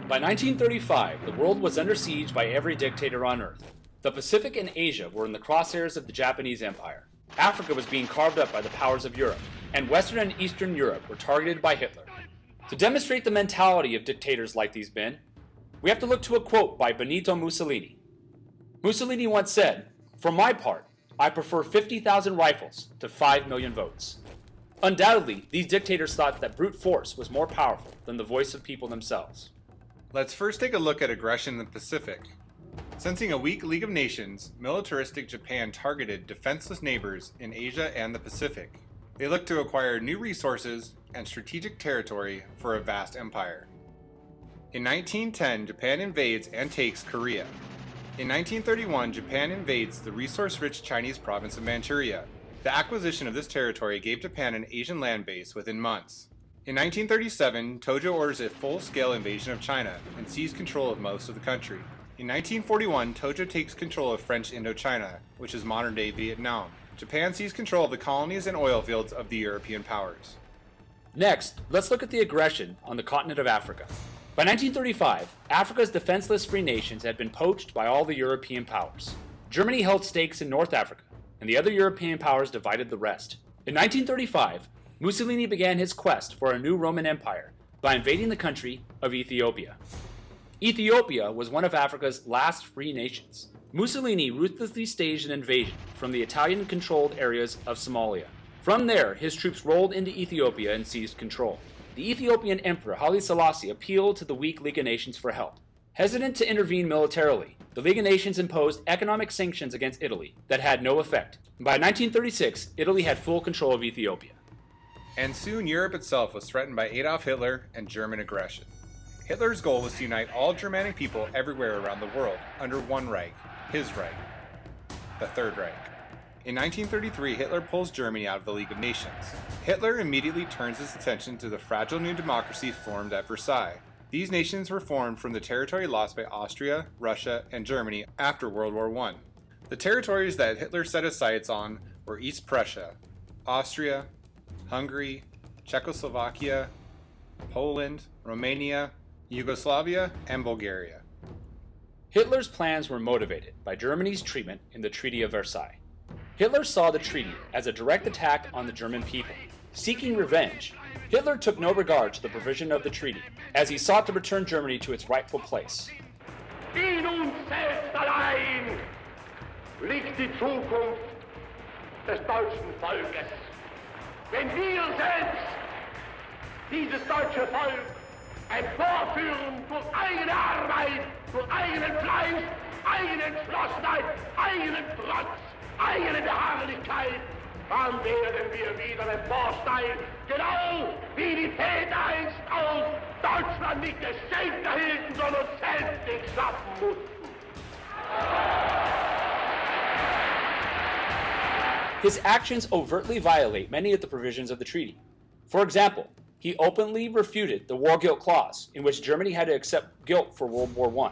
By 1935, the world was under siege by every dictator on Earth. The Pacific and Asia were in the crosshairs of the Japanese Empire. Africa was being carved up by the powers of Europe, and Western and Eastern Europe were targeted by Hitler. To demonstrate the mentality of dictators like these men, we have to look to a quote by Benito Mussolini. Mussolini once said, "For my part, I prefer 50,000 rifles to 5 million votes." Undoubtedly, these dictators thought that brute force was more powerful than the voice of people themselves. Let's first take a look at aggression in the Pacific. Sensing a weak League of Nations, militaristic Japan targeted defenseless neighbors in Asia and the Pacific. They looked to acquire new resources and strategic territory for a vast empire. In 1910, Japan invades and takes Korea. In 1931, Japan invades the resource-rich Chinese province of Manchuria. The acquisition of this territory gave Japan an Asian land base within months. In 1937, Tojo orders a full-scale invasion of China and seized control of most of the country. In 1941, Tojo takes control of French Indochina, which is modern-day Vietnam. Japan seized control of the colonies and oil fields of the European powers. Next, let's look at the aggression on the continent of Africa. By 1935, Africa's defenseless free nations had been poached by all the European powers. Germany held stakes in North Africa, and the other European powers divided the rest. In 1935, Mussolini began his quest for a new Roman Empire by invading the country of Ethiopia. Ethiopia was one of Africa's last free nations. Mussolini ruthlessly staged an invasion from the Italian-controlled areas of Somalia. From there, his troops rolled into Ethiopia and seized control. The Ethiopian Emperor Haile Selassie appealed to the weak League of Nations for help. Hesitant to intervene militarily, the League of Nations imposed economic sanctions against Italy that had no effect. By 1936, Italy had full control of Ethiopia. And soon Europe itself was threatened by Adolf Hitler and German aggression. Hitler's goal was to unite all Germanic people everywhere around the world under one Reich, his Reich, the Third Reich. In 1933, Hitler pulls Germany out of the League of Nations. Hitler immediately turns his attention to the fragile new democracies formed at Versailles. These nations were formed from the territory lost by Austria, Russia, and Germany after World War I. The territories that Hitler set his sights on were East Prussia, Austria, Hungary, Czechoslovakia, Poland, Romania, Yugoslavia, and Bulgaria. Hitler's plans were motivated by Germany's treatment in the Treaty of Versailles. Hitler saw the treaty as a direct attack on the German people. Seeking revenge, Hitler took no regard to the provision of the treaty, as he sought to return Germany to its rightful place. In uns selbst allein liegt die Zukunft des deutschen Volkes. Wenn wir selbst dieses deutsche Volk emporführen durch eigene Arbeit, durch eigenen Fleiß, eigene Entschlossenheit, eigenen Trotz, eigene Beharrlichkeit, dann werden wir wieder emporsteigen, genau wie die Väter einst auch Deutschland nicht geschenkt erhielten, sondern selbst schaffen mussten. His actions overtly violate many of the provisions of the treaty. For example, he openly refuted the war guilt clause, in which Germany had to accept guilt for World War I.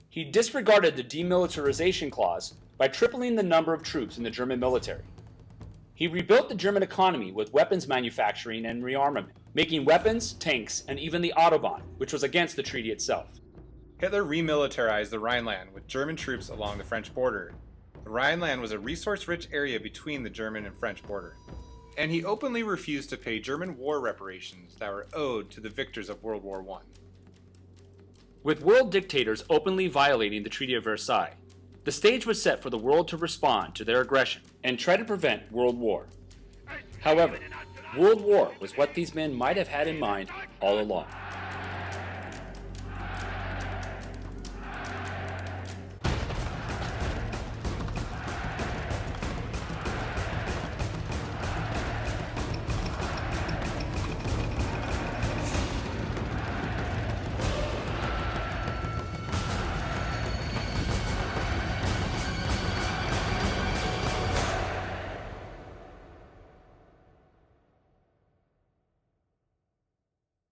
He disregarded the demilitarization clause by tripling the number of troops in the German military. He rebuilt the German economy with weapons manufacturing and rearmament, making weapons, tanks, and even the Autobahn, which was against the treaty itself. Hitler remilitarized the Rhineland with German troops along the French border. The Rhineland was a resource-rich area between the German and French border. And he openly refused to pay German war reparations that were owed to the victors of World War I. With world dictators openly violating the Treaty of Versailles, the stage was set for the world to respond to their aggression and try to prevent world war. However, world war was what these men might have had in mind all along.